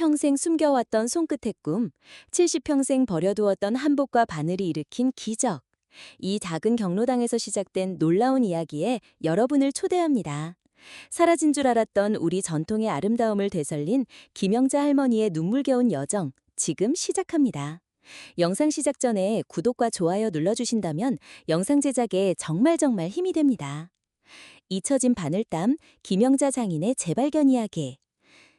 평생 숨겨왔던 손끝의 꿈, 70평생 버려두었던 한복과 바늘이 일으킨 기적. 이 작은 경로당에서 시작된 놀라운 이야기에 여러분을 초대합니다. 사라진 줄 알았던 우리 전통의 아름다움을 되살린 김영자 할머니의 눈물겨운 여정, 지금 시작합니다. 영상 시작 전에 구독과 좋아요 눌러주신다면 영상 제작에 정말 힘이 됩니다. 잊혀진 바늘땀, 김영자 장인의 재발견 이야기.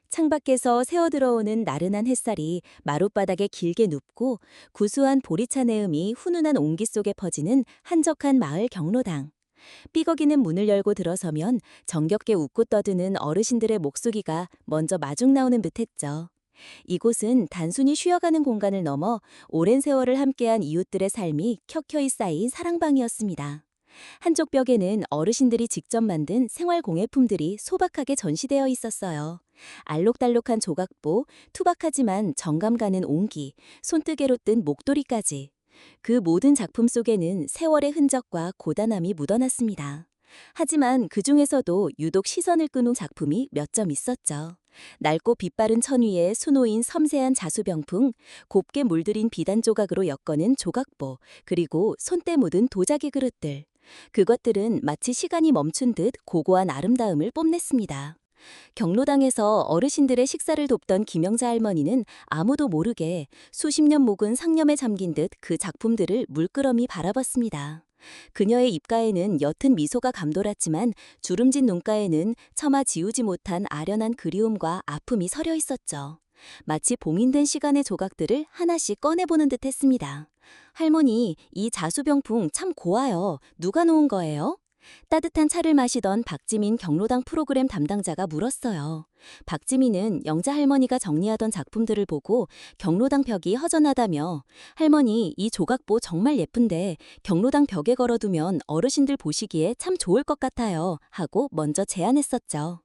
창밖에서 새어들어오는 나른한 햇살이 마룻바닥에 길게 눕고 구수한 보리차 내음이 훈훈한 온기 속에 퍼지는 한적한 마을 경로당. 삐걱이는 문을 열고 들어서면 정겹게 웃고 떠드는 어르신들의 목소리가 먼저 마중 나오는 듯했죠. 이곳은 단순히 쉬어가는 공간을 넘어 오랜 세월을 함께한 이웃들의 삶이 켜켜이 쌓인 사랑방이었습니다. 한쪽 벽에는 어르신들이 직접 만든 생활공예품들이 소박하게 전시되어 있었어요. 알록달록한 조각보, 투박하지만 정감 가는 옹기, 손뜨개로 뜬 목도리까지. 그 모든 작품 속에는 세월의 흔적과 고단함이 묻어났습니다. 하지만 그 중에서도 유독 시선을 끄는 작품이 몇 점 있었죠. 낡고 빛바른 천 위에 수놓인 섬세한 자수병풍, 곱게 물들인 비단 조각으로 엮어낸 조각보, 그리고 손때 묻은 도자기 그릇들. 그것들은 마치 시간이 멈춘 듯 고고한 아름다움을 뽐냈습니다. 경로당에서 어르신들의 식사를 돕던 김영자 할머니는 아무도 모르게 수십 년 묵은 상념에 잠긴 듯 그 작품들을 물끄러미 바라봤습니다. 그녀의 입가에는 옅은 미소가 감돌았지만 주름진 눈가에는 차마 지우지 못한 아련한 그리움과 아픔이 서려 있었죠. 마치 봉인된 시간의 조각들을 하나씩 꺼내보는 듯 했습니다. 할머니, 이 자수병풍 참 고와요. 누가 놓은 거예요? 따뜻한 차를 마시던 박지민 경로당 프로그램 담당자가 물었어요. 박지민은 영자 할머니가 정리하던 작품들을 보고 경로당 벽이 허전하다며 할머니, 이 조각보 정말 예쁜데 경로당 벽에 걸어두면 어르신들 보시기에 참 좋을 것 같아요 하고 먼저 제안했었죠.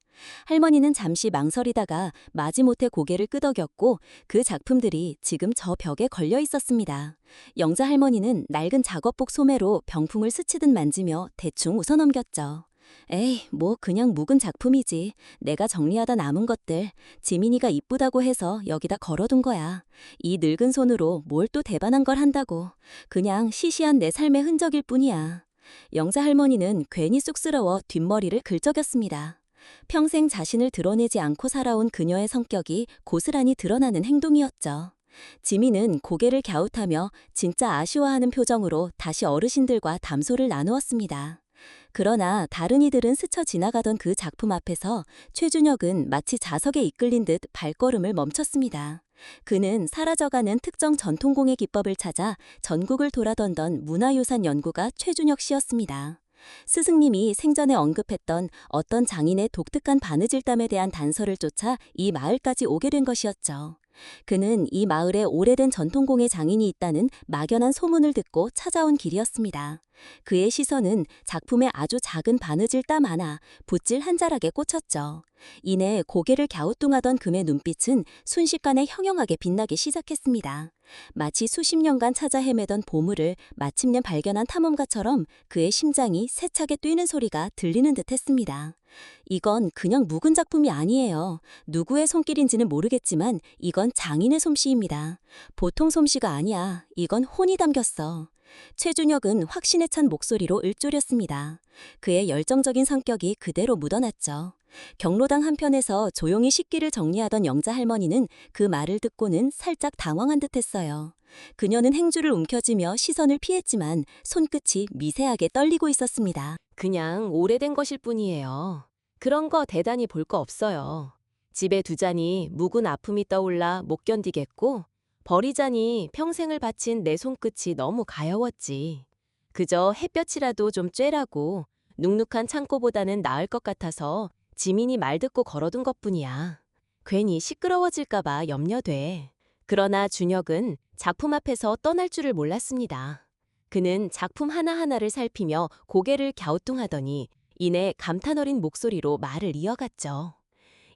할머니는 잠시 망설이다가 마지못해 고개를 끄덕였고 그 작품들이 지금 저 벽에 걸려 있었습니다. 영자 할머니는 낡은 작업복 소매로 병풍을 스치듯 만지며 대충 웃어넘겼죠. 에이, 뭐 그냥 묵은 작품이지. 내가 정리하다 남은 것들. 지민이가 이쁘다고 해서 여기다 걸어둔 거야. 이 늙은 손으로 뭘 또 대단한 걸 한다고. 그냥 시시한 내 삶의 흔적일 뿐이야. 영자 할머니는 괜히 쑥스러워 뒷머리를 긁적였습니다. 평생 자신을 드러내지 않고 살아온 그녀의 성격이 고스란히 드러나는 행동이었죠. 지민은 고개를 갸웃하며 진짜 아쉬워하는 표정으로 다시 어르신들과 담소를 나누었습니다. 그러나 다른 이들은 스쳐 지나가던 그 작품 앞에서 최준혁은 마치 자석에 이끌린 듯 발걸음을 멈췄습니다. 그는 사라져가는 특정 전통공예 기법을 찾아 전국을 돌아던던 문화유산 연구가 최준혁 씨였습니다. 스승님이 생전에 언급했던 어떤 장인의 독특한 바느질담에 대한 단서를 쫓아 이 마을까지 오게 된 것이었죠. 그는 이 마을에 오래된 전통공예 장인이 있다는 막연한 소문을 듣고 찾아온 길이었습니다. 그의 시선은 작품의 아주 작은 바느질 땀 하나, 붓질 한 자락에 꽂혔죠. 이내 고개를 갸우뚱하던 금의 눈빛은 순식간에 형형하게 빛나기 시작했습니다. 마치 수십 년간 찾아 헤매던 보물을 마침내 발견한 탐험가처럼 그의 심장이 세차게 뛰는 소리가 들리는 듯 했습니다. 이건 그냥 묵은 작품이 아니에요. 누구의 손길인지는 모르겠지만 이건 장인의 솜씨입니다. 보통 솜씨가 아니야. 이건 혼이 담겼어. 최준혁은 확신에 찬 목소리로 읊조렸습니다. 그의 열정적인 성격이 그대로 묻어났죠. 경로당 한편에서 조용히 식기를 정리하던 영자 할머니는 그 말을 듣고는 살짝 당황한 듯했어요. 그녀는 행주를 움켜쥐며 시선을 피했지만 손끝이 미세하게 떨리고 있었습니다. 그냥 오래된 것일 뿐이에요. 그런 거 대단히 볼 거 없어요. 집에 두자니 묵은 아픔이 떠올라 못 견디겠고 버리자니 평생을 바친 내 손끝이 너무 가여웠지. 그저 햇볕이라도 좀 쬐라고 눅눅한 창고보다는 나을 것 같아서 지민이 말 듣고 걸어둔 것뿐이야. 괜히 시끄러워질까 봐 염려돼. 그러나 준혁은 작품 앞에서 떠날 줄을 몰랐습니다. 그는 작품 하나하나를 살피며 고개를 갸우뚱하더니 이내 감탄 어린 목소리로 말을 이어갔죠.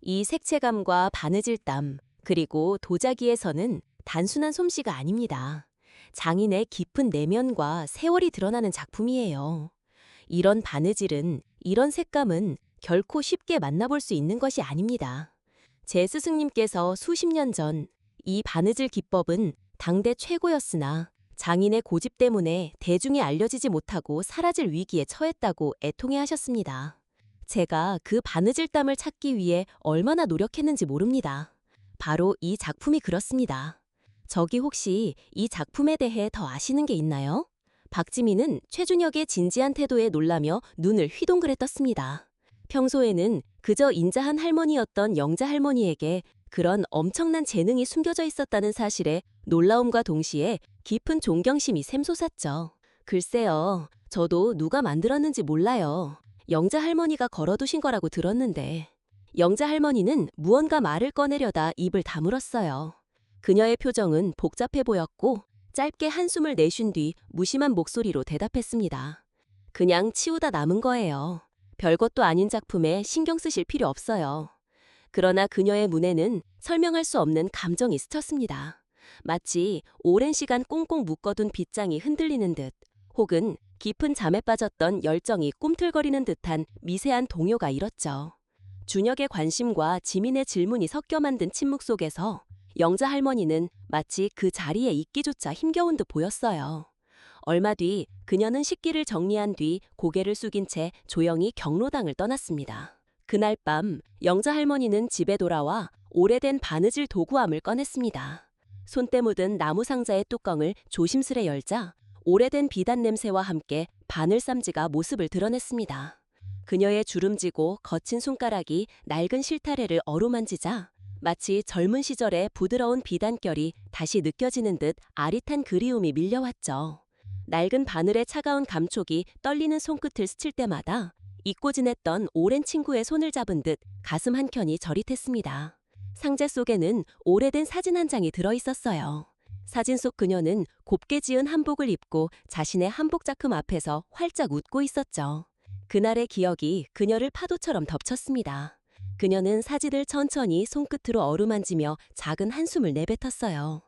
이 색채감과 바느질땀, 그리고 도자기에서는 단순한 솜씨가 아닙니다. 장인의 깊은 내면과 세월이 드러나는 작품이에요. 이런 바느질은, 이런 색감은 결코 쉽게 만나볼 수 있는 것이 아닙니다. 제 스승님께서 수십 년 전 이 바느질 기법은 당대 최고였으나 장인의 고집 때문에 대중에 알려지지 못하고 사라질 위기에 처했다고 애통해 하셨습니다. 제가 그 바느질땀을 찾기 위해 얼마나 노력했는지 모릅니다. 바로 이 작품이 그렇습니다. 저기 혹시 이 작품에 대해 더 아시는 게 있나요? 박지민은 최준혁의 진지한 태도에 놀라며 눈을 휘동그레 떴습니다. 평소에는 그저 인자한 할머니였던 영자 할머니에게 그런 엄청난 재능이 숨겨져 있었다는 사실에 놀라움과 동시에 깊은 존경심이 샘솟았죠. 글쎄요, 저도 누가 만들었는지 몰라요. 영자 할머니가 걸어두신 거라고 들었는데. 영자 할머니는 무언가 말을 꺼내려다 입을 다물었어요. 그녀의 표정은 복잡해 보였고 짧게 한숨을 내쉰 뒤 무심한 목소리로 대답했습니다. 그냥 치우다 남은 거예요. 별것도 아닌 작품에 신경 쓰실 필요 없어요. 그러나 그녀의 눈에는 설명할 수 없는 감정이 스쳤습니다. 마치 오랜 시간 꽁꽁 묶어둔 빗장이 흔들리는 듯, 혹은 깊은 잠에 빠졌던 열정이 꿈틀거리는 듯한 미세한 동요가 일었죠. 준혁의 관심과 지민의 질문이 섞여 만든 침묵 속에서 영자 할머니는 마치 그 자리에 있기조차 힘겨운 듯 보였어요. 얼마 뒤 그녀는 식기를 정리한 뒤 고개를 숙인 채 조용히 경로당을 떠났습니다. 그날 밤 영자 할머니는 집에 돌아와 오래된 바느질 도구함을 꺼냈습니다. 손때 묻은 나무 상자의 뚜껑을 조심스레 열자 오래된 비단 냄새와 함께 바늘 쌈지가 모습을 드러냈습니다. 그녀의 주름지고 거친 손가락이 낡은 실타래를 어루만지자 마치 젊은 시절의 부드러운 비단결이 다시 느껴지는 듯 아릿한 그리움이 밀려왔죠. 낡은 바늘의 차가운 감촉이 떨리는 손끝을 스칠 때마다 잊고 지냈던 오랜 친구의 손을 잡은 듯 가슴 한켠이 저릿했습니다. 상자 속에는 오래된 사진 한 장이 들어있었어요. 사진 속 그녀는 곱게 지은 한복을 입고 자신의 한복 작품 앞에서 활짝 웃고 있었죠. 그날의 기억이 그녀를 파도처럼 덮쳤습니다. 그녀는 사진을 천천히 손끝으로 어루만지며 작은 한숨을 내뱉었어요.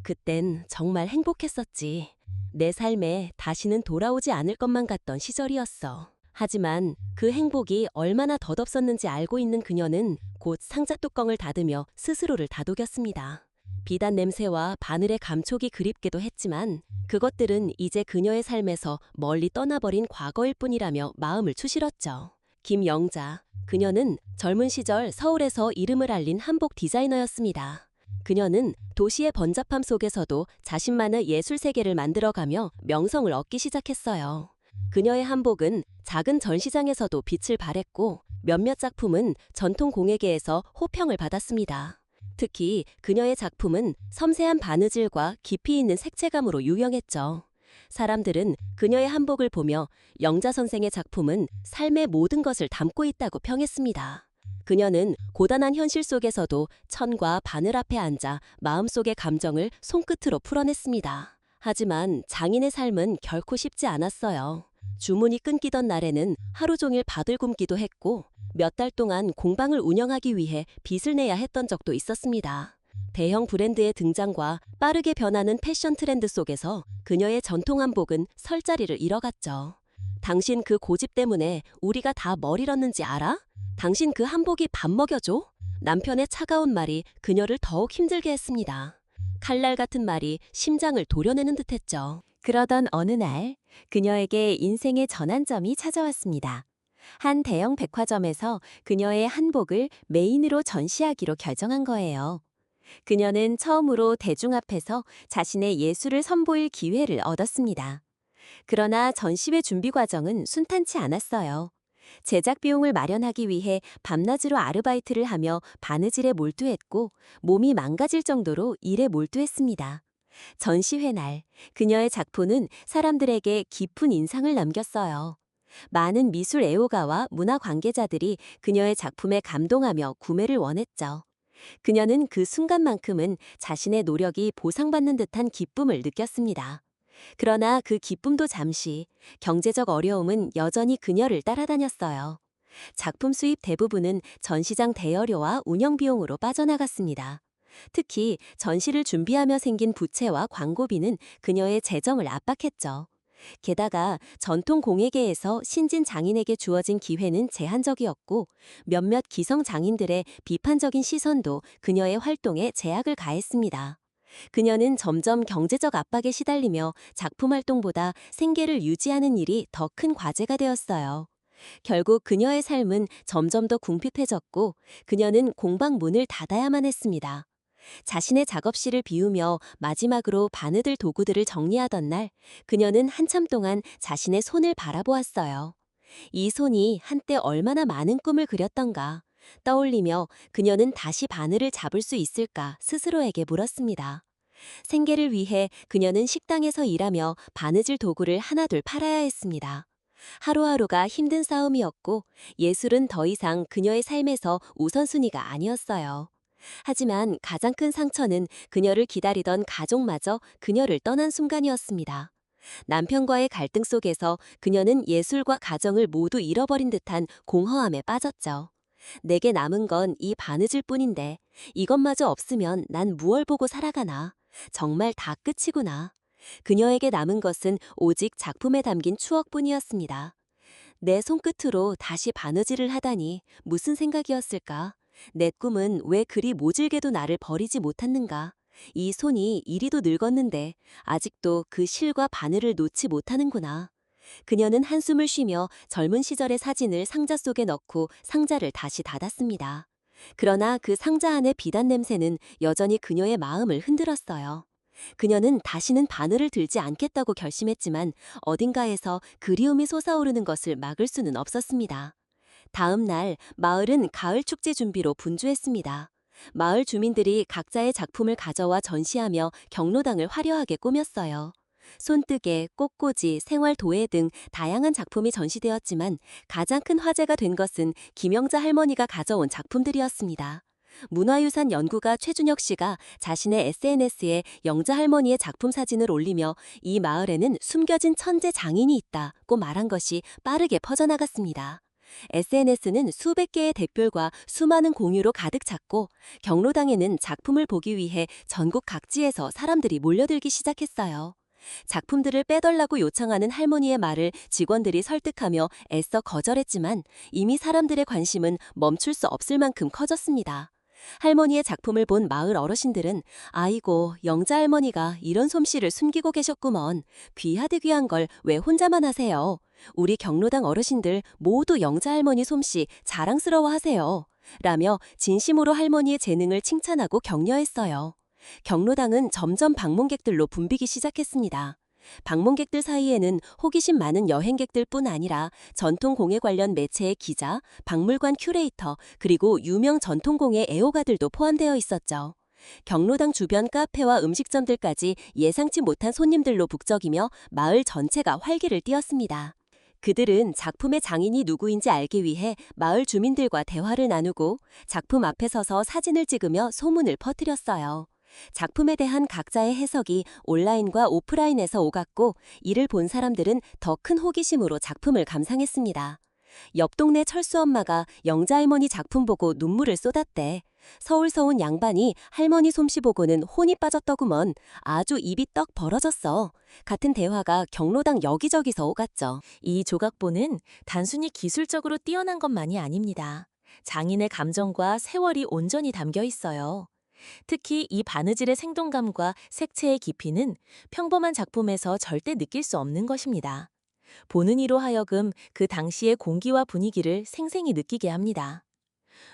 그땐 정말 행복했었지. 내 삶에 다시는 돌아오지 않을 것만 같던 시절이었어. 하지만 그 행복이 얼마나 덧없었는지 알고 있는 그녀는 곧 상자 뚜껑을 닫으며 스스로를 다독였습니다. 비단 냄새와 바늘의 감촉이 그립기도 했지만 그것들은 이제 그녀의 삶에서 멀리 떠나버린 과거일 뿐이라며 마음을 추스렸죠. 김영자, 그녀는 젊은 시절 서울에서 이름을 알린 한복 디자이너였습니다. 그녀는 도시의 번잡함 속에서도 자신만의 예술 세계를 만들어가며 명성을 얻기 시작했어요. 그녀의 한복은 작은 전시장에서도 빛을 발했고 몇몇 작품은 전통 공예계에서 호평을 받았습니다. 특히 그녀의 작품은 섬세한 바느질과 깊이 있는 색채감으로 유명했죠. 사람들은 그녀의 한복을 보며 영자 선생의 작품은 삶의 모든 것을 담고 있다고 평했습니다. 그녀는 고단한 현실 속에서도 천과 바늘 앞에 앉아 마음속의 감정을 손끝으로 풀어냈습니다. 하지만 장인의 삶은 결코 쉽지 않았어요. 주문이 끊기던 날에는 하루 종일 밥을 굶기도 했고 몇 달 동안 공방을 운영하기 위해 빚을 내야 했던 적도 있었습니다. 대형 브랜드의 등장과 빠르게 변하는 패션 트렌드 속에서 그녀의 전통 한복은 설 자리를 잃어갔죠. 당신 그 고집 때문에 우리가 다 뭘 잃었는지 알아? 당신 그 한복이 밥 먹여줘? 남편의 차가운 말이 그녀를 더욱 힘들게 했습니다. 칼날 같은 말이 심장을 도려내는 듯했죠. 그러던 어느 날 그녀에게 인생의 전환점이 찾아왔습니다. 한 대형 백화점에서 그녀의 한복을 메인으로 전시하기로 결정한 거예요. 그녀는 처음으로 대중 앞에서 자신의 예술을 선보일 기회를 얻었습니다. 그러나 전시회 준비 과정은 순탄치 않았어요. 제작 비용을 마련하기 위해 밤낮으로 아르바이트를 하며 바느질에 몰두했고 몸이 망가질 정도로 일에 몰두했습니다. 전시회 날, 그녀의 작품은 사람들에게 깊은 인상을 남겼어요. 많은 미술 애호가와 문화 관계자들이 그녀의 작품에 감동하며 구매를 원했죠. 그녀는 그 순간만큼은 자신의 노력이 보상받는 듯한 기쁨을 느꼈습니다. 그러나 그 기쁨도 잠시, 경제적 어려움은 여전히 그녀를 따라다녔어요. 작품 수입 대부분은 전시장 대여료와 운영 비용으로 빠져나갔습니다. 특히 전시를 준비하며 생긴 부채와 광고비는 그녀의 재정을 압박했죠. 게다가 전통 공예계에서 신진 장인에게 주어진 기회는 제한적이었고 몇몇 기성 장인들의 비판적인 시선도 그녀의 활동에 제약을 가했습니다. 그녀는 점점 경제적 압박에 시달리며 작품 활동보다 생계를 유지하는 일이 더 큰 과제가 되었어요. 결국 그녀의 삶은 점점 더 궁핍해졌고 그녀는 공방 문을 닫아야만 했습니다. 자신의 작업실을 비우며 마지막으로 바느질 도구들을 정리하던 날, 그녀는 한참 동안 자신의 손을 바라보았어요. 이 손이 한때 얼마나 많은 꿈을 그렸던가 떠올리며 그녀는 다시 바늘을 잡을 수 있을까 스스로에게 물었습니다. 생계를 위해 그녀는 식당에서 일하며 바느질 도구를 하나둘 팔아야 했습니다. 하루하루가 힘든 싸움이었고 예술은 더 이상 그녀의 삶에서 우선순위가 아니었어요. 하지만 가장 큰 상처는 그녀를 기다리던 가족마저 그녀를 떠난 순간이었습니다. 남편과의 갈등 속에서 그녀는 예술과 가정을 모두 잃어버린 듯한 공허함에 빠졌죠. 내게 남은 건 이 바느질 뿐인데 이것마저 없으면 난 무얼 보고 살아가나. 정말 다 끝이구나. 그녀에게 남은 것은 오직 작품에 담긴 추억뿐이었습니다. 내 손끝으로 다시 바느질을 하다니 무슨 생각이었을까? 내 꿈은 왜 그리 모질게도 나를 버리지 못했는가? 이 손이 이리도 늙었는데 아직도 그 실과 바늘을 놓지 못하는구나. 그녀는 한숨을 쉬며 젊은 시절의 사진을 상자 속에 넣고 상자를 다시 닫았습니다. 그러나 그 상자 안의 비단 냄새는 여전히 그녀의 마음을 흔들었어요. 그녀는 다시는 바늘을 들지 않겠다고 결심했지만 어딘가에서 그리움이 솟아오르는 것을 막을 수는 없었습니다. 다음 날 마을은 가을 축제 준비로 분주했습니다. 마을 주민들이 각자의 작품을 가져와 전시하며 경로당을 화려하게 꾸몄어요. 손뜨개, 꽃꽂이, 생활 도예 등 다양한 작품이 전시되었지만 가장 큰 화제가 된 것은 김영자 할머니가 가져온 작품들이었습니다. 문화유산 연구가 최준혁 씨가 자신의 SNS에 영자 할머니의 작품 사진을 올리며 이 마을에는 숨겨진 천재 장인이 있다고 말한 것이 빠르게 퍼져나갔습니다. SNS는 수백 개의 댓글과 수많은 공유로 가득 찼고 경로당에는 작품을 보기 위해 전국 각지에서 사람들이 몰려들기 시작했어요. 작품들을 빼달라고 요청하는 할머니의 말을 직원들이 설득하며 애써 거절했지만 이미 사람들의 관심은 멈출 수 없을 만큼 커졌습니다. 할머니의 작품을 본 마을 어르신들은 아이고 영자 할머니가 이런 솜씨를 숨기고 계셨구먼. 귀하디 귀한 걸 왜 혼자만 하세요. 우리 경로당 어르신들 모두 영자 할머니 솜씨 자랑스러워하세요. 라며 진심으로 할머니의 재능을 칭찬하고 격려했어요. 경로당은 점점 방문객들로 붐비기 시작했습니다. 방문객들 사이에는 호기심 많은 여행객들뿐 아니라 전통공예 관련 매체의 기자, 박물관 큐레이터, 그리고 유명 전통공예 애호가들도 포함되어 있었죠. 경로당 주변 카페와 음식점들까지 예상치 못한 손님들로 북적이며 마을 전체가 활기를 띠었습니다. 그들은 작품의 장인이 누구인지 알기 위해 마을 주민들과 대화를 나누고 작품 앞에 서서 사진을 찍으며 소문을 퍼뜨렸어요. 작품에 대한 각자의 해석이 온라인과 오프라인에서 오갔고 이를 본 사람들은 더 큰 호기심으로 작품을 감상했습니다. 옆 동네 철수 엄마가 영자 할머니 작품 보고 눈물을 쏟았대. 서울서 온 양반이 할머니 솜씨 보고는 혼이 빠졌더구먼. 아주 입이 떡 벌어졌어. 같은 대화가 경로당 여기저기서 오갔죠. 이 조각보는 단순히 기술적으로 뛰어난 것만이 아닙니다. 장인의 감정과 세월이 온전히 담겨 있어요. 특히 이 바느질의 생동감과 색채의 깊이는 평범한 작품에서 절대 느낄 수 없는 것입니다. 보는 이로 하여금 그 당시의 공기와 분위기를 생생히 느끼게 합니다.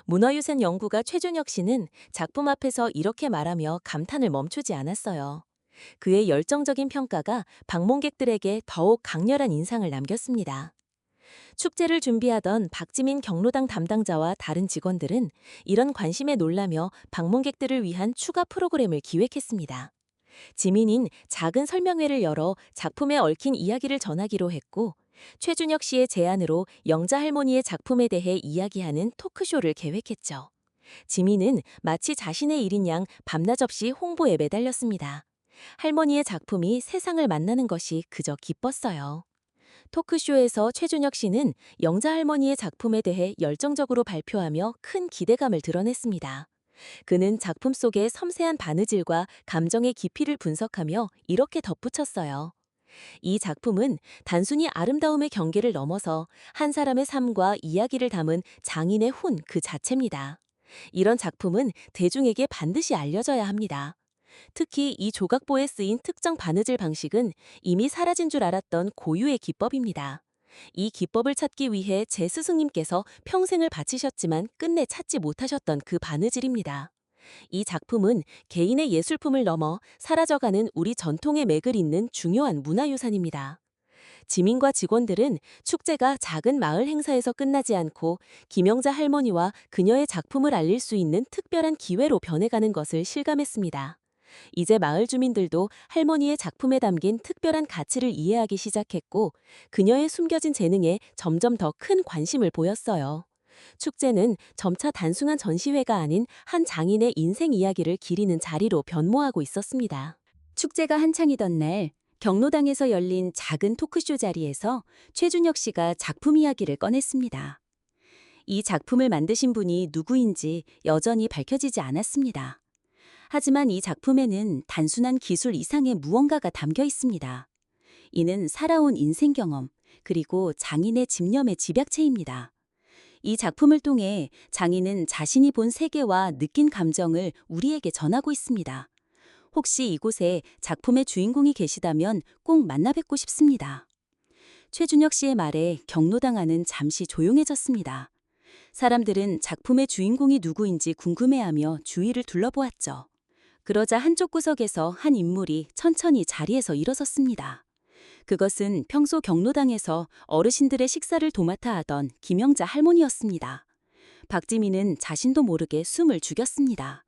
문화유산 연구가 최준혁 씨는 작품 앞에서 이렇게 말하며 감탄을 멈추지 않았어요. 그의 열정적인 평가가 방문객들에게 더욱 강렬한 인상을 남겼습니다. 축제를 준비하던 박지민 경로당 담당자와 다른 직원들은 이런 관심에 놀라며 방문객들을 위한 추가 프로그램을 기획했습니다. 지민인 작은 설명회를 열어 작품에 얽힌 이야기를 전하기로 했고 최준혁 씨의 제안으로 영자 할머니의 작품에 대해 이야기하는 토크쇼를 계획했죠. 지민은 마치 자신의 일인 양 밤낮 없이 홍보에 매달렸습니다. 할머니의 작품이 세상을 만나는 것이 그저 기뻤어요. 토크쇼에서 최준혁 씨는 영자 할머니의 작품에 대해 열정적으로 발표하며 큰 기대감을 드러냈습니다. 그는 작품 속의 섬세한 바느질과 감정의 깊이를 분석하며 이렇게 덧붙였어요. 이 작품은 단순히 아름다움의 경계를 넘어서 한 사람의 삶과 이야기를 담은 장인의 혼 그 자체입니다. 이런 작품은 대중에게 반드시 알려져야 합니다. 특히 이 조각보에 쓰인 특정 바느질 방식은 이미 사라진 줄 알았던 고유의 기법입니다. 이 기법을 찾기 위해 제 스승님께서 평생을 바치셨지만 끝내 찾지 못하셨던 그 바느질입니다. 이 작품은 개인의 예술품을 넘어 사라져가는 우리 전통의 맥을 잇는 중요한 문화유산입니다. 지민과 직원들은 축제가 작은 마을 행사에서 끝나지 않고 김영자 할머니와 그녀의 작품을 알릴 수 있는 특별한 기회로 변해가는 것을 실감했습니다. 이제 마을 주민들도 할머니의 작품에 담긴 특별한 가치를 이해하기 시작했고, 그녀의 숨겨진 재능에 점점 더 큰 관심을 보였어요. 축제는 점차 단순한 전시회가 아닌 한 장인의 인생 이야기를 기리는 자리로 변모하고 있었습니다. 축제가 한창이던 날 경로당에서 열린 작은 토크쇼 자리에서 최준혁 씨가 작품 이야기를 꺼냈습니다. 이 작품을 만드신 분이 누구인지 여전히 밝혀지지 않았습니다. 하지만 이 작품에는 단순한 기술 이상의 무언가가 담겨 있습니다. 이는 살아온 인생 경험, 그리고 장인의 집념의 집약체입니다. 이 작품을 통해 장인은 자신이 본 세계와 느낀 감정을 우리에게 전하고 있습니다. 혹시 이곳에 작품의 주인공이 계시다면 꼭 만나 뵙고 싶습니다. 최준혁 씨의 말에 경로당 안은 잠시 조용해졌습니다. 사람들은 작품의 주인공이 누구인지 궁금해하며 주위를 둘러보았죠. 그러자 한쪽 구석에서 한 인물이 천천히 자리에서 일어섰습니다. 그것은 평소 경로당에서 어르신들의 식사를 도맡아 하던 김영자 할머니였습니다. 박지민은 자신도 모르게 숨을 죽였습니다.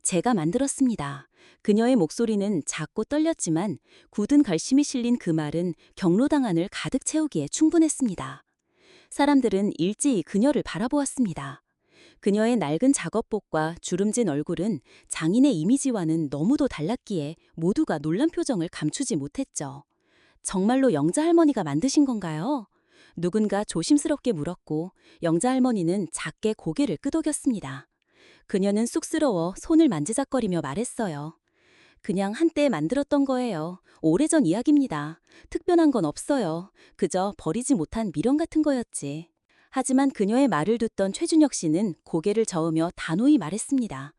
제가 만들었습니다. 그녀의 목소리는 작고 떨렸지만 굳은 결심이 실린 그 말은 경로당 안을 가득 채우기에 충분했습니다. 사람들은 일제히 그녀를 바라보았습니다. 그녀의 낡은 작업복과 주름진 얼굴은 장인의 이미지와는 너무도 달랐기에 모두가 놀란 표정을 감추지 못했죠. 정말로 영자 할머니가 만드신 건가요? 누군가 조심스럽게 물었고 영자 할머니는 작게 고개를 끄덕였습니다. 그녀는 쑥스러워 손을 만지작거리며 말했어요. 그냥 한때 만들었던 거예요. 오래전 이야기입니다. 특별한 건 없어요. 그저 버리지 못한 미련 같은 거였지. 하지만 그녀의 말을 듣던 최준혁 씨는 고개를 저으며 단호히 말했습니다.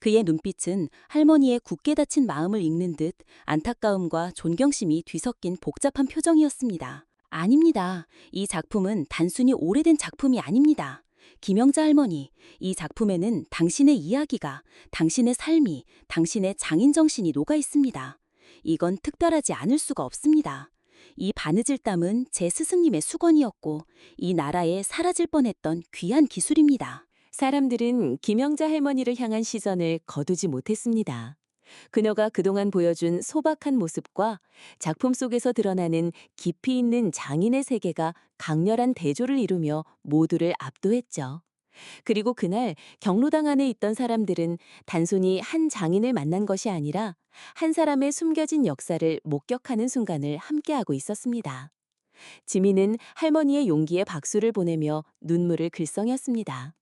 그의 눈빛은 할머니의 굳게 닫힌 마음을 읽는 듯 안타까움과 존경심이 뒤섞인 복잡한 표정이었습니다. 아닙니다. 이 작품은 단순히 오래된 작품이 아닙니다. 김영자 할머니, 이 작품에는 당신의 이야기가, 당신의 삶이, 당신의 장인 정신이 녹아 있습니다. 이건 특별하지 않을 수가 없습니다. 이 바느질 땀은 제 스승님의 수건이었고 이 나라에 사라질 뻔했던 귀한 기술입니다. 사람들은 김영자 할머니를 향한 시선을 거두지 못했습니다. 그녀가 그동안 보여준 소박한 모습과 작품 속에서 드러나는 깊이 있는 장인의 세계가 강렬한 대조를 이루며 모두를 압도했죠. 그리고 그날 경로당 안에 있던 사람들은 단순히 한 장인을 만난 것이 아니라 한 사람의 숨겨진 역사를 목격하는 순간을 함께하고 있었습니다. 지민은 할머니의 용기에 박수를 보내며 눈물을 글썽였습니다.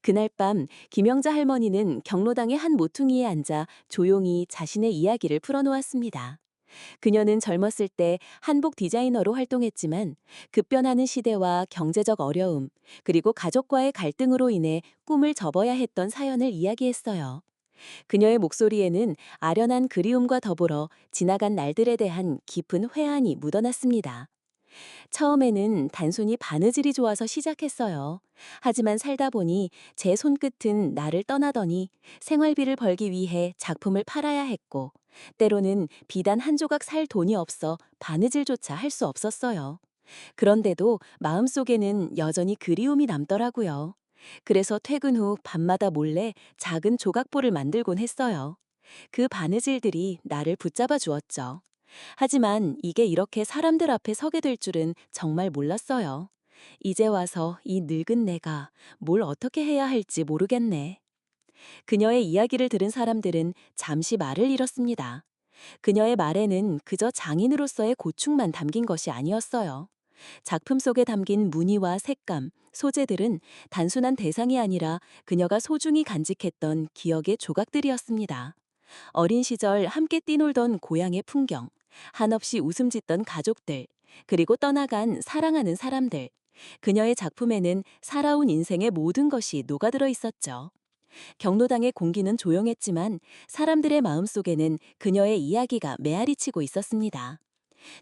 그날 밤 김영자 할머니는 경로당의 한 모퉁이에 앉아 조용히 자신의 이야기를 풀어놓았습니다. 그녀는 젊었을 때 한복 디자이너로 활동했지만 급변하는 시대와 경제적 어려움, 그리고 가족과의 갈등으로 인해 꿈을 접어야 했던 사연을 이야기했어요. 그녀의 목소리에는 아련한 그리움과 더불어 지나간 날들에 대한 깊은 회한이 묻어났습니다. 처음에는 단순히 바느질이 좋아서 시작했어요. 하지만 살다 보니 제 손끝은 나를 떠나더니 생활비를 벌기 위해 작품을 팔아야 했고, 때로는 비단 한 조각 살 돈이 없어 바느질조차 할 수 없었어요. 그런데도 마음속에는 여전히 그리움이 남더라고요. 그래서 퇴근 후 밤마다 몰래 작은 조각보를 만들곤 했어요. 그 바느질들이 나를 붙잡아 주었죠. 하지만 이게 이렇게 사람들 앞에 서게 될 줄은 정말 몰랐어요. 이제 와서 이 늙은 내가 뭘 어떻게 해야 할지 모르겠네. 그녀의 이야기를 들은 사람들은 잠시 말을 잃었습니다. 그녀의 말에는 그저 장인으로서의 고충만 담긴 것이 아니었어요. 작품 속에 담긴 무늬와 색감, 소재들은 단순한 대상이 아니라 그녀가 소중히 간직했던 기억의 조각들이었습니다. 어린 시절 함께 뛰놀던 고향의 풍경, 한없이 웃음 짓던 가족들, 그리고 떠나간 사랑하는 사람들. 그녀의 작품에는 살아온 인생의 모든 것이 녹아들어 있었죠. 경로당의 공기는 조용했지만 사람들의 마음속에는 그녀의 이야기가 메아리치고 있었습니다.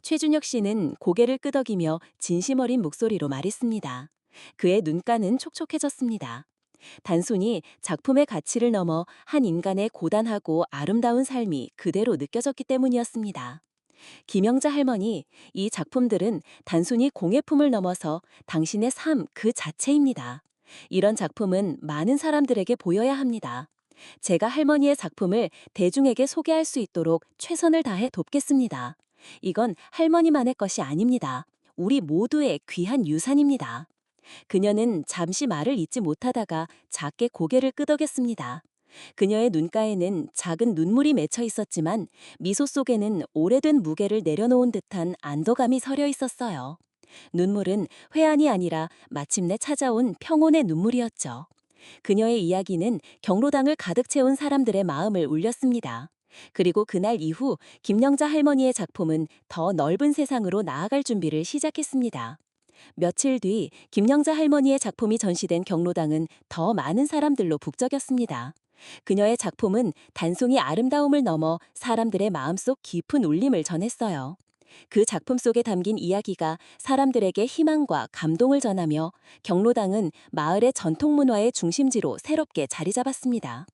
최준혁 씨는 고개를 끄덕이며 진심 어린 목소리로 말했습니다. 그의 눈가는 촉촉해졌습니다. 단순히 작품의 가치를 넘어 한 인간의 고단하고 아름다운 삶이 그대로 느껴졌기 때문이었습니다. 김영자 할머니, 이 작품들은 단순히 공예품을 넘어서 당신의 삶 그 자체입니다. 이런 작품은 많은 사람들에게 보여야 합니다. 제가 할머니의 작품을 대중에게 소개할 수 있도록 최선을 다해 돕겠습니다. 이건 할머니만의 것이 아닙니다. 우리 모두의 귀한 유산입니다. 그녀는 잠시 말을 잇지 못하다가 작게 고개를 끄덕였습니다. 그녀의 눈가에는 작은 눈물이 맺혀 있었지만 미소 속에는 오래된 무게를 내려놓은 듯한 안도감이 서려 있었어요. 눈물은 회한이 아니라 마침내 찾아온 평온의 눈물이었죠. 그녀의 이야기는 경로당을 가득 채운 사람들의 마음을 울렸습니다. 그리고 그날 이후 김영자 할머니의 작품은 더 넓은 세상으로 나아갈 준비를 시작했습니다. 며칠 뒤 김영자 할머니의 작품이 전시된 경로당은 더 많은 사람들로 북적였습니다. 그녀의 작품은 단순히 아름다움을 넘어 사람들의 마음속 깊은 울림을 전했어요. 그 작품 속에 담긴 이야기가 사람들에게 희망과 감동을 전하며 경로당은 마을의 전통 문화의 중심지로 새롭게 자리 잡았습니다.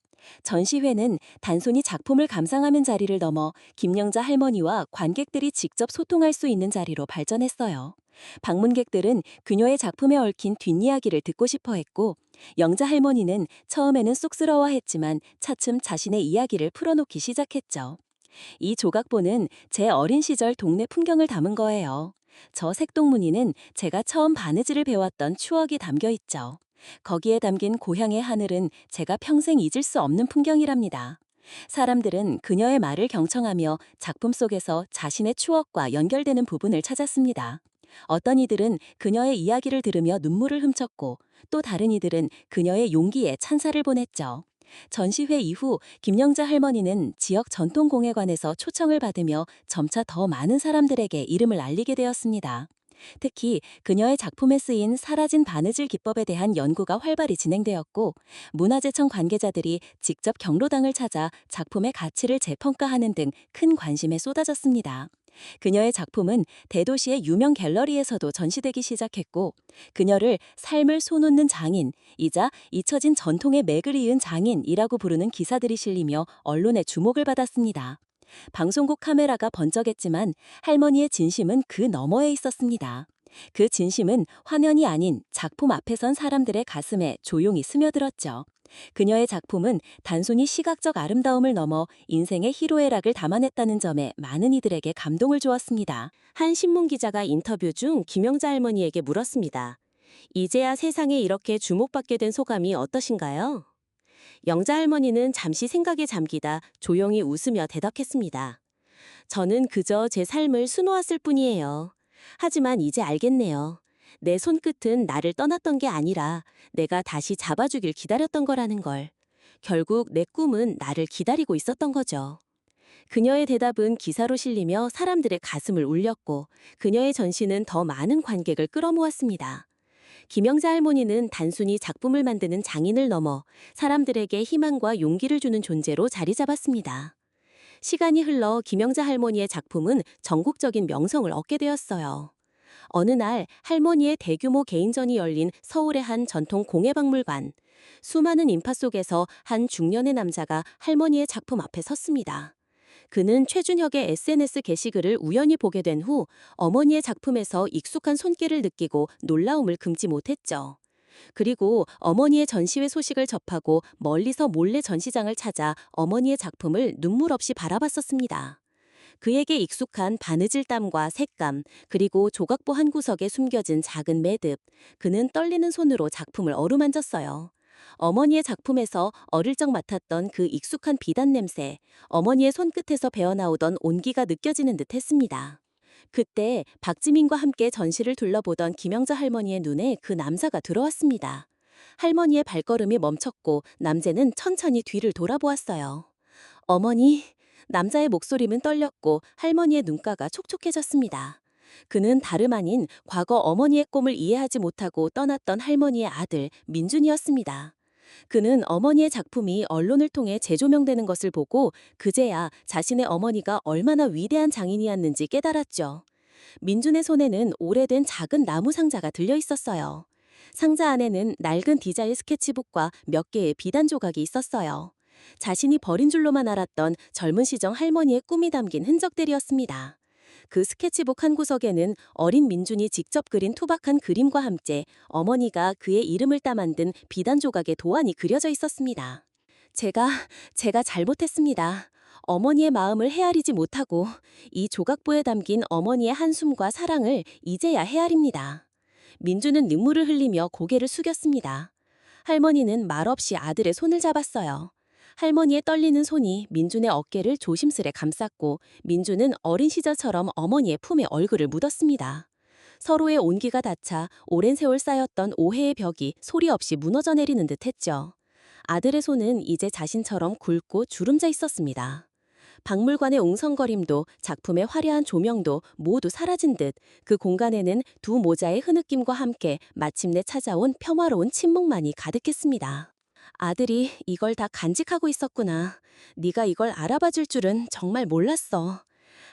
전시회는 단순히 작품을 감상하는 자리를 넘어 김영자 할머니와 관객들이 직접 소통할 수 있는 자리로 발전했어요. 방문객들은 그녀의 작품에 얽힌 뒷이야기를 듣고 싶어 했고, 영자 할머니는 처음에는 쑥스러워했지만 차츰 자신의 이야기를 풀어놓기 시작했죠. 이 조각보는 제 어린 시절 동네 풍경을 담은 거예요. 저 색동무늬는 제가 처음 바느질을 배웠던 추억이 담겨 있죠. 거기에 담긴 고향의 하늘은 제가 평생 잊을 수 없는 풍경이랍니다. 사람들은 그녀의 말을 경청하며 작품 속에서 자신의 추억과 연결되는 부분을 찾았습니다. 어떤 이들은 그녀의 이야기를 들으며 눈물을 훔쳤고, 또 다른 이들은 그녀의 용기에 찬사를 보냈죠. 전시회 이후 김영자 할머니는 지역 전통공예관에서 초청을 받으며 점차 더 많은 사람들에게 이름을 알리게 되었습니다. 특히 그녀의 작품에 쓰인 사라진 바느질 기법에 대한 연구가 활발히 진행되었고, 문화재청 관계자들이 직접 경로당을 찾아 작품의 가치를 재평가하는 등 큰 관심에 쏟아졌습니다. 그녀의 작품은 대도시의 유명 갤러리에서도 전시되기 시작했고, 그녀를 삶을 손놓는 장인이자 잊혀진 전통의 맥을 이은 장인이라고 부르는 기사들이 실리며 언론의 주목을 받았습니다. 방송국 카메라가 번쩍했지만 할머니의 진심은 그 너머에 있었습니다. 그 진심은 화면이 아닌 작품 앞에 선 사람들의 가슴에 조용히 스며들었죠. 그녀의 작품은 단순히 시각적 아름다움을 넘어 인생의 희로애락을 담아냈다는 점에 많은 이들에게 감동을 주었습니다. 한 신문 기자가 인터뷰 중 김영자 할머니에게 물었습니다. 이제야 세상에 이렇게 주목받게 된 소감이 어떠신가요? 영자 할머니는 잠시 생각에 잠기다 조용히 웃으며 대답했습니다. 저는 그저 제 삶을 수놓았을 뿐이에요. 하지만 이제 알겠네요. 내 손끝은 나를 떠났던 게 아니라 내가 다시 잡아주길 기다렸던 거라는 걸. 결국 내 꿈은 나를 기다리고 있었던 거죠. 그녀의 대답은 기사로 실리며 사람들의 가슴을 울렸고, 그녀의 전시는 더 많은 관객을 끌어모았습니다. 김영자 할머니는 단순히 작품을 만드는 장인을 넘어 사람들에게 희망과 용기를 주는 존재로 자리 잡았습니다. 시간이 흘러 김영자 할머니의 작품은 전국적인 명성을 얻게 되었어요. 어느 날 할머니의 대규모 개인전이 열린 서울의 한 전통 공예박물관. 수많은 인파 속에서 한 중년의 남자가 할머니의 작품 앞에 섰습니다. 그는 최준혁의 SNS 게시글을 우연히 보게 된 후 어머니의 작품에서 익숙한 손길을 느끼고 놀라움을 금치 못했죠. 그리고 어머니의 전시회 소식을 접하고 멀리서 몰래 전시장을 찾아 어머니의 작품을 눈물 없이 바라봤었습니다. 그에게 익숙한 바느질 땀과 색감, 그리고 조각보 한 구석에 숨겨진 작은 매듭, 그는 떨리는 손으로 작품을 어루만졌어요. 어머니의 작품에서 어릴 적 맡았던 그 익숙한 비단 냄새, 어머니의 손끝에서 배어나오던 온기가 느껴지는 듯 했습니다. 그때 박지민과 함께 전시를 둘러보던 김영자 할머니의 눈에 그 남자가 들어왔습니다. 할머니의 발걸음이 멈췄고 남자는 천천히 뒤를 돌아보았어요. 어머니, 남자의 목소리는 떨렸고 할머니의 눈가가 촉촉해졌습니다. 그는 다름 아닌 과거 어머니의 꿈을 이해하지 못하고 떠났던 할머니의 아들 민준이었습니다. 그는 어머니의 작품이 언론을 통해 재조명되는 것을 보고 그제야 자신의 어머니가 얼마나 위대한 장인이었는지 깨달았죠. 민준의 손에는 오래된 작은 나무 상자가 들려 있었어요. 상자 안에는 낡은 디자인 스케치북과 몇 개의 비단 조각이 있었어요. 자신이 버린 줄로만 알았던 젊은 시정 할머니의 꿈이 담긴 흔적들이었습니다. 그 스케치북 한 구석에는 어린 민준이 직접 그린 투박한 그림과 함께 어머니가 그의 이름을 따 만든 비단 조각의 도안이 그려져 있었습니다. 제가 잘못했습니다. 어머니의 마음을 헤아리지 못하고 이 조각부에 담긴 어머니의 한숨과 사랑을 이제야 헤아립니다. 민준은 눈물을 흘리며 고개를 숙였습니다. 할머니는 말없이 아들의 손을 잡았어요. 할머니의 떨리는 손이 민준의 어깨를 조심스레 감쌌고 민준은 어린 시절처럼 어머니의 품에 얼굴을 묻었습니다. 서로의 온기가 닿자 오랜 세월 쌓였던 오해의 벽이 소리 없이 무너져 내리는 듯했죠. 아들의 손은 이제 자신처럼 굵고 주름져 있었습니다. 박물관의 웅성거림도 작품의 화려한 조명도 모두 사라진 듯 그 공간에는 두 모자의 흐느낌과 함께 마침내 찾아온 평화로운 침묵만이 가득했습니다. 아들이 이걸 다 간직하고 있었구나. 네가 이걸 알아봐 줄 줄은 정말 몰랐어.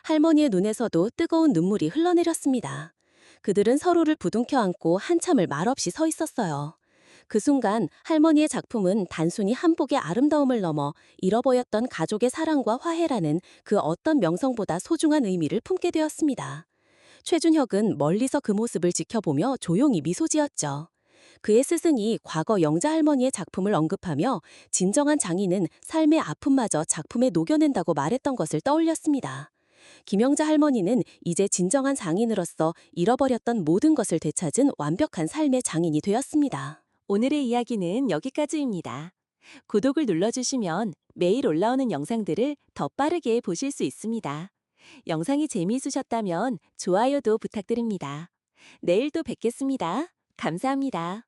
할머니의 눈에서도 뜨거운 눈물이 흘러내렸습니다. 그들은 서로를 부둥켜 안고 한참을 말없이 서 있었어요. 그 순간 할머니의 작품은 단순히 한복의 아름다움을 넘어 잃어버렸던 가족의 사랑과 화해라는 그 어떤 명성보다 소중한 의미를 품게 되었습니다. 최준혁은 멀리서 그 모습을 지켜보며 조용히 미소 지었죠. 그의 스승이 과거 영자 할머니의 작품을 언급하며 진정한 장인은 삶의 아픔마저 작품에 녹여낸다고 말했던 것을 떠올렸습니다. 김영자 할머니는 이제 진정한 장인으로서 잃어버렸던 모든 것을 되찾은 완벽한 삶의 장인이 되었습니다. 오늘의 이야기는 여기까지입니다. 구독을 눌러주시면 매일 올라오는 영상들을 더 빠르게 보실 수 있습니다. 영상이 재미있으셨다면 좋아요도 부탁드립니다. 내일 또 뵙겠습니다. 감사합니다.